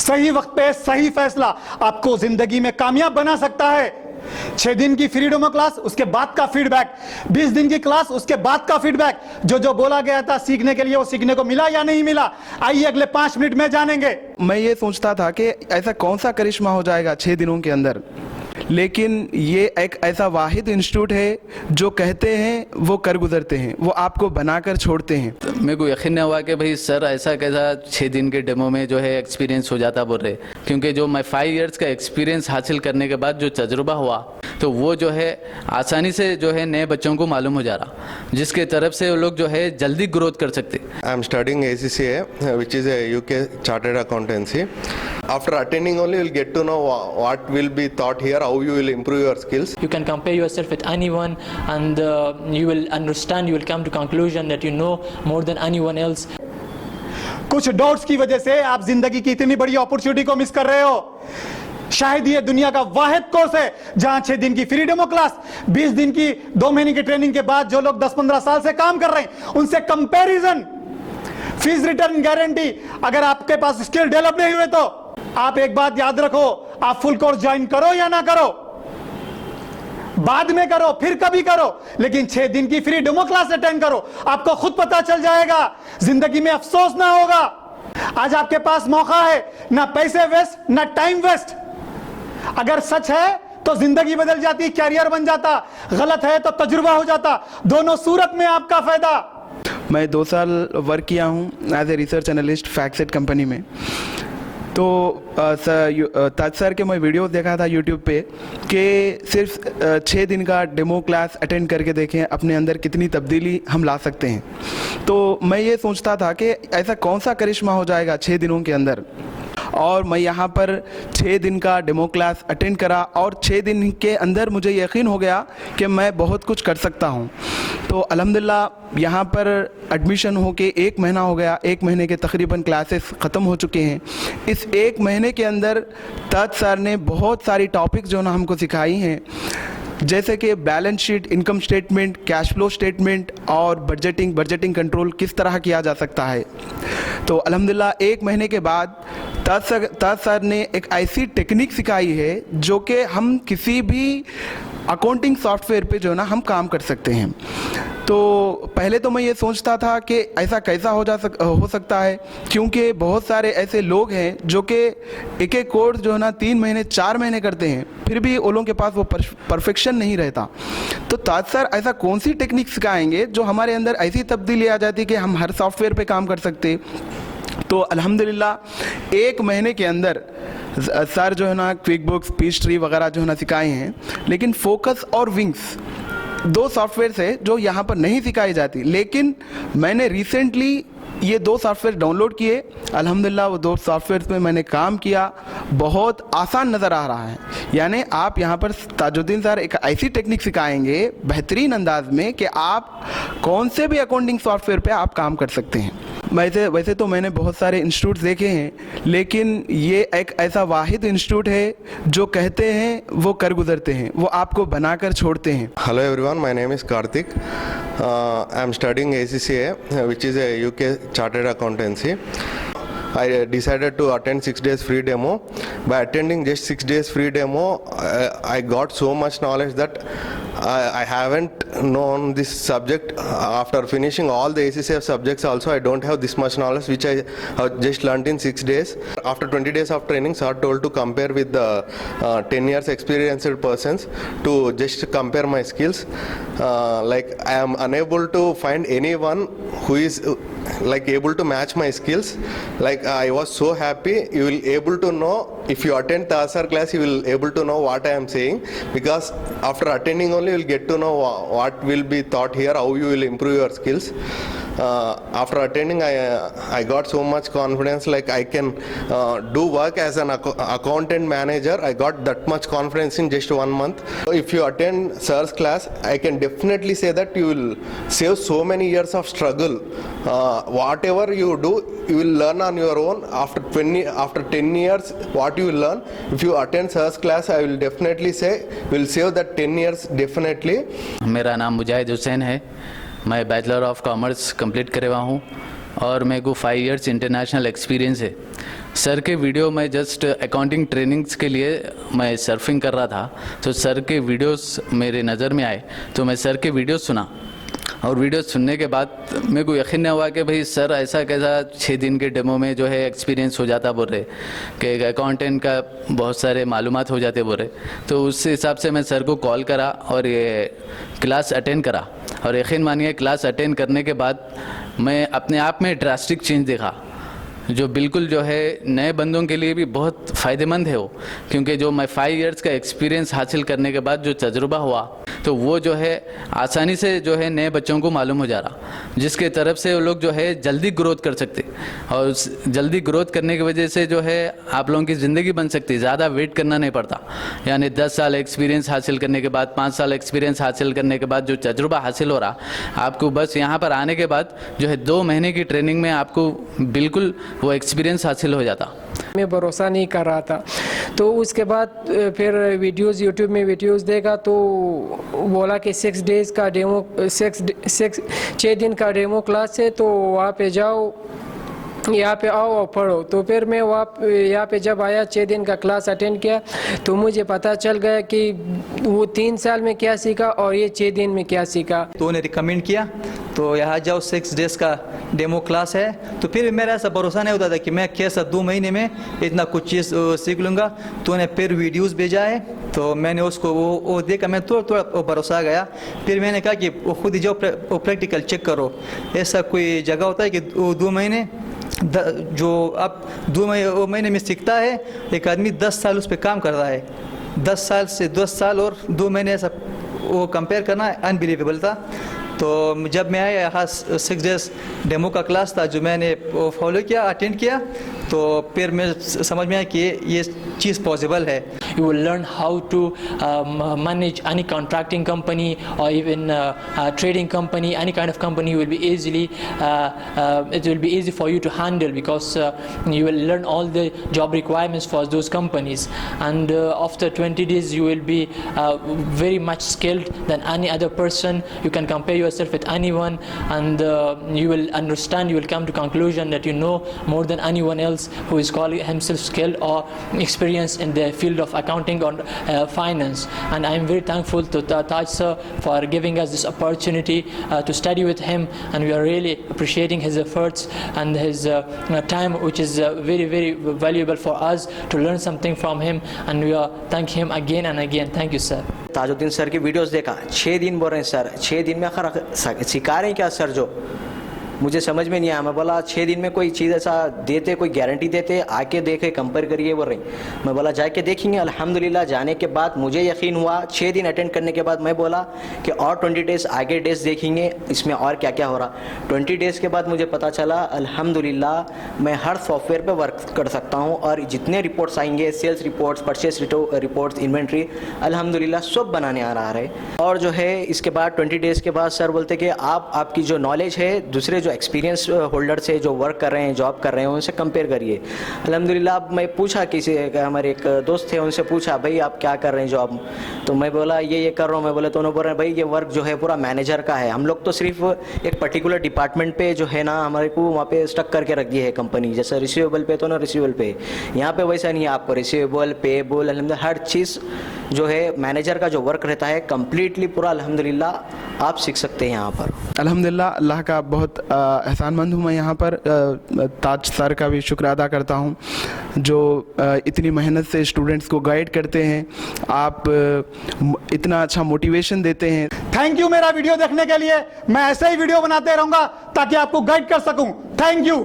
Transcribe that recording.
सही वक्त पे सही फैसला आपको जिंदगी में कामयाब बना सकता है। 6 दिन की फ्री डेमो क्लास, उसके बाद का फीडबैक, 20 दिन की क्लास, उसके बाद का फीडबैक। जो बोला गया था सीखने के लिए, वो सीखने को मिला या नहीं मिला, आइए अगले 5 मिनट में जानेंगे। मैं ये सोचता था कि ऐसा कौन सा करिश्मा हो जाएगा 6 दिनों के अंदर, लेकिन ये एक ऐसा वाहिद इंस्टीट्यूट है जो कहते हैं वो कर गुजरते हैं, वो आपको बनाकर छोड़ते हैं। तो मेरे को यकीन नहीं हुआ कि भाई सर ऐसा कैसा 6 दिन के डेमो में जो है एक्सपीरियंस हो जाता बोल रहे, क्योंकि जो मैं 5 इयर्स का एक्सपीरियंस हासिल करने के बाद जो तजुर्बा हुआ तो वो जो है आसानी से जो है नए बच्चों को मालूम हो जा रहा, जिसके तरफ से वो लोग जो है जल्दी ग्रोथ कर सकते। I am studying ACCA, which is a UK chartered accountancy. After attending only, you will get to know what will be taught here, how you will improve your skills. You can compare yourself with anyone, and you will understand, you will come to conclusion that you know more than anyone else. कुछ doubts की वजह से आप जिंदगी की इतनी बड़ी opportunity को मिस कर रहे हो। शायद ये दुनिया का वाहिद कोर्स है जहां 6 दिन की फ्री डेमो क्लास, 20 दिन की 2 महीने की ट्रेनिंग के बाद जो लोग 10-15 साल से काम कर रहे हैं उनसे कंपैरिजन, फीस रिटर्न गारंटी। अगर आपके पास स्किल डेवलप नहीं हुए तो आप एक बात याद रखो, आप फुल कोर्स ज्वाइन करो या ना करो, बाद में करो, फिर कभी करो, लेकिन 6 दिन की फ्री डेमो क्लास अटेंड करो। आपको खुद पता चल जाएगा, जिंदगी में अफसोस ना होगा। आज आपके पास मौका है, ना पैसे वेस्ट ना टाइम वेस्ट। अगर सच है तो जिंदगी बदल जाती, कैरियर बन जाता, गलत है तो तजुर्बा हो जाता। दोनों सूरत में आपका फायदा। मैं 2 साल वर्क किया हूँ as a research analyst FactSet company में। तो ताज सर के मैं वीडियो देखा था यूट्यूब पे कि सिर्फ 6 दिन का डेमो क्लास अटेंड करके देखें अपने अंदर कितनी तब्दीली हम ला सकते हैं। तो मैं ये सोचता था कि ऐसा कौन सा करिश्मा हो जाएगा 6 दिनों के अंदर, और मैं यहाँ पर 6 दिन का डेमो क्लास अटेंड करा और 6 दिन के अंदर मुझे यकीन हो गया कि मैं बहुत कुछ कर सकता हूँ। तो अल्हम्दुलिल्लाह यहाँ पर एडमिशन हो के 1 महीना हो गया, 1 महीने के तकरीबन क्लासेस ख़त्म हो चुके हैं। इस 1 महीने के अंदर ताज सर ने बहुत सारी टॉपिक्स जो ना हमको सिखाई हैं, जैसे कि balance sheet, income statement, cash flow statement और बजटिंग कंट्रोल किस तरह किया जा सकता है। तो अल्हम्दुलिल्लाह 1 महीने के बाद ताज सर ने एक ऐसी टेक्निक सिखाई है जो कि हम किसी भी अकाउंटिंग सॉफ्टवेयर पे जो है ना हम काम कर सकते हैं। तो पहले तो मैं ये सोचता था कि ऐसा कैसा हो सकता है, क्योंकि बहुत सारे ऐसे लोग हैं जो कि एक कोर्स जो है ना 3 महीने 4 महीने करते हैं, फिर भी उन लोगों के पास वो परफेक्शन नहीं रहता। तो ताज सर ऐसा कौन सी टेक्निक सिखाएंगे जो हमारे अंदर ऐसी तब्दीली आ जाती कि हम हर सॉफ्टवेयर पे काम कर सकते। तो अल्हम्दुलिल्लाह 1 महीने के अंदर सर जो है ना क्विक बुक्स, पीचट्री वगैरह जो है ना सिखाए हैं, लेकिन फोकस और विंग्स 2 सॉफ्टवेयर है जो यहाँ पर नहीं सिखाई जाती, लेकिन मैंने रिसेंटली ये 2 सॉफ्टवेयर डाउनलोड किए। अल्हम्दुलिल्लाह वो 2 सॉफ्टवेयर में मैंने काम किया, बहुत आसान नज़र आ रहा है। यानी आप यहाँ पर ताजुद्दीन सर एक ऐसी टेक्निक सिखाएंगे बेहतरीन अंदाज में कि आप कौन से भी अकाउंटिंग सॉफ्टवेयर पे आप काम कर सकते हैं। वैसे तो मैंने बहुत सारे इंस्टीट्यूट देखे हैं, लेकिन ये एक ऐसा वाहिद इंस्टीट्यूट है जो कहते हैं वो कर गुजरते हैं, वो आपको बनाकर छोड़ते हैं। Hello everyone, my name is Karthik. I am studying ACCA, which is a UK chartered accountancy. I decided to attend 6 days free demo. By attending just 6 days free demo, I got so much knowledge that I haven't known this subject. After finishing all the ACCA subjects also, I don't have this much knowledge which I have just learned in 6 days. After 20 days of training, sir told to compare with the 10 years experienced persons to just compare my skills. Like I am unable to find anyone who is like able to match my skills. Like I was so happy. You will able to know if you attend Taj Sir class, you will able to know what I am saying, because after attending only you will get to know what will be taught here, how you will improve your skills. After attending, I got so much confidence, like I can do work as an accountant manager. I got that much confidence in just 1 month. If you attend sir's class, I can definitely say that you will save so many years of struggle. Whatever you do, you will learn on your own. After 10 years, what you will learn, if you attend sir's class, I will definitely say you will save that 10 years definitely. मेरा नाम मुजाहिद हुसैन है, मैं bachelor of commerce complete करे हुआ हूँ और मेरे को 5 इयर्स इंटरनेशनल एक्सपीरियंस है। सर के वीडियो में जस्ट अकाउंटिंग ट्रेनिंग्स के लिए मैं सर्फिंग कर रहा था, तो सर के वीडियोस मेरे नज़र में आए, तो मैं सर के वीडियोस सुना और वीडियो सुनने के बाद मेरे को यकीन नहीं हुआ कि भाई सर ऐसा कैसा 6 दिन के डेमो में जो है एक्सपीरियंस हो जाता बोल रहे कि एक अकाउंटेंट का बहुत सारे मालूमात हो जाते बोल रहे। तो उस हिसाब से मैं सर को कॉल करा और ये क्लास अटेंड करा, और यकीन मानिए क्लास अटेंड करने के बाद मैं अपने आप में ड्रास्टिक चेंज देखा, जो बिल्कुल जो है नए बंदों के लिए भी बहुत फ़ायदेमंद है वो, क्योंकि जो मैं 5 इयर्स का एक्सपीरियंस हासिल करने के बाद जो तजुर्बा हुआ, तो वो जो है आसानी से जो है नए बच्चों को मालूम हो जा रहा, जिसके तरफ से वो लोग जो है जल्दी ग्रोथ कर सकते, और उस जल्दी ग्रोथ करने की वजह से जो है आप लोगों की ज़िंदगी बन सकती, ज़्यादा वेट करना नहीं पड़ता। यानी 10 साल एक्सपीरियंस हासिल करने के बाद, 5 साल एक्सपीरियंस हासिल करने के बाद जो तजुर्बा हासिल हो रहा, आपको बस यहाँ पर आने के बाद जो है 2 महीने की ट्रेनिंग में आपको बिल्कुल वो एक्सपीरियंस हासिल हो जाता। मैं भरोसा नहीं कर रहा था, तो उसके बाद फिर वीडियोस यूट्यूब में वीडियोस देखा, तो बोला कि 6 डेज़ का डेमो 6 दिन का डेमो क्लास है, तो वहाँ पे जाओ, यहाँ पे आओ और पढ़ो। तो फिर मैं यहाँ पे जब आया 6 दिन का क्लास अटेंड किया, तो मुझे पता चल गया कि वो 3 साल में क्या सीखा और ये 6 दिन में क्या सीखा। तो उन्हें रिकमेंड किया, तो यहाँ जाओ 6 डेज़ का डेमो क्लास है। तो फिर मेरा ऐसा भरोसा नहीं होता था कि मैं कैसा 2 महीने में इतना कुछ चीज़ सीख लूँगा। तो उन्हें फिर वीडियोस भेजा है, तो मैंने उसको वो देखा, मैं थोड़ा भरोसा गया। फिर मैंने कहा कि वो खुद ही जाओ प्रैक्टिकल चेक करो। ऐसा कोई जगह होता है कि 2 महीने जो आप 2 महीने में सीखता है, एक आदमी 10 साल उस पर काम कर रहा है। 10 साल और 2 महीने, ऐसा वो कंपेयर करना अनबिलीवेबल था। तो जब मैं आया यहाँ 6 डेज़ डेमो का क्लास था, जो मैंने फॉलो किया, अटेंड किया, तो फिर मैं समझ में आया कि ये चीज़ पॉसिबल है। You will learn how to manage any contracting company or even trading company, any kind of company. Will be easily it will be easy for you to handle, because you will learn all the job requirements for those companies, and after 20 days you will be very much skilled than any other person. You can compare yourself with anyone, and you will understand, you will come to conclusion that you know more than anyone else who is calling himself skilled or experienced in the field of accounting or finance. And I am very thankful to Taj sir for giving us this opportunity to study with him, and we are really appreciating his efforts and his time, which is very valuable for us to learn something from him, and we are thank him again and again. Thank you sir. Tajuddin sir की videos देखा, 6 दिन बोल रहे हैं sir, 6 दिन में आखिर सिखा रहे हैं क्या सर? जो मुझे समझ में नहीं आया। मैं बोला 6 दिन में कोई चीज़ ऐसा देते, कोई गारंटी देते, आके देखे, कंपेयर करिए बोल रहे। मैं बोला जाके देखेंगे। अल्हम्दुलिल्लाह जाने के बाद मुझे यकीन हुआ, 6 दिन अटेंड करने के बाद मैं बोला कि और 20 डेज़ आगे डेज़ देखेंगे, इसमें और क्या क्या हो रहा। 20 डेज़ के बाद मुझे पता चला अल्हम्दुलिल्लाह मैं हर सॉफ्टवेयर पे वर्क कर सकता हूँ, और जितने रिपोर्ट्स आएंगे, sales reports, purchase reports, inventory, अल्हम्दुलिल्लाह सब बनाने आ रहा है। और जो है इसके बाद 20 डेज़ के बाद सर बोलते कि आपकी जो नॉलेज है दूसरे जो एक्सपीरियंस होल्डर से जो वर्क कर रहे हैं, जॉब कर रहे हैं, उनसे कंपेयर करिए। अल्हम्दुलिल्लाह अब मैं पूछा किसी, हमारे एक दोस्त थे, उनसे पूछा भाई आप क्या कर रहे हैं जॉब? तो मैं बोला ये कर रहा हूँ। मैं बोला, तो उन्होंने बोल रहे हैं भाई ये वर्क जो है पूरा मैनेजर का है, हम लोग तो सिर्फ एक पर्टिकुलर डिपार्टमेंट पे जो है ना हमारे को वहाँ पे स्टक करके रख दी है कंपनी। जैसे रिसीवेबल पे तो ना रिसीवेबल पे, यहाँ पे वैसा नहीं है। आपको रिसीवेबल, पेबल, अल्हम्दुलिल्लाह हर चीज़ जो है मैनेजर का जो वर्क रहता है कंप्लीटली पूरा अल्हम्दुलिल्लाह आप सीख सकते हैं यहाँ पर। अल्हम्दुलिल्लाह अल्लाह का बहुत एहसानमंद हूँ मैं यहाँ पर। ताज सर का भी शुक्र अदा करता हूँ जो इतनी मेहनत से स्टूडेंट्स को गाइड करते हैं, आप इतना अच्छा मोटिवेशन देते हैं। थैंक यू मेरा वीडियो देखने के लिए। मैं ऐसे ही वीडियो बनाते रहूंगा ताकि आपको गाइड कर सकूं। Thank you.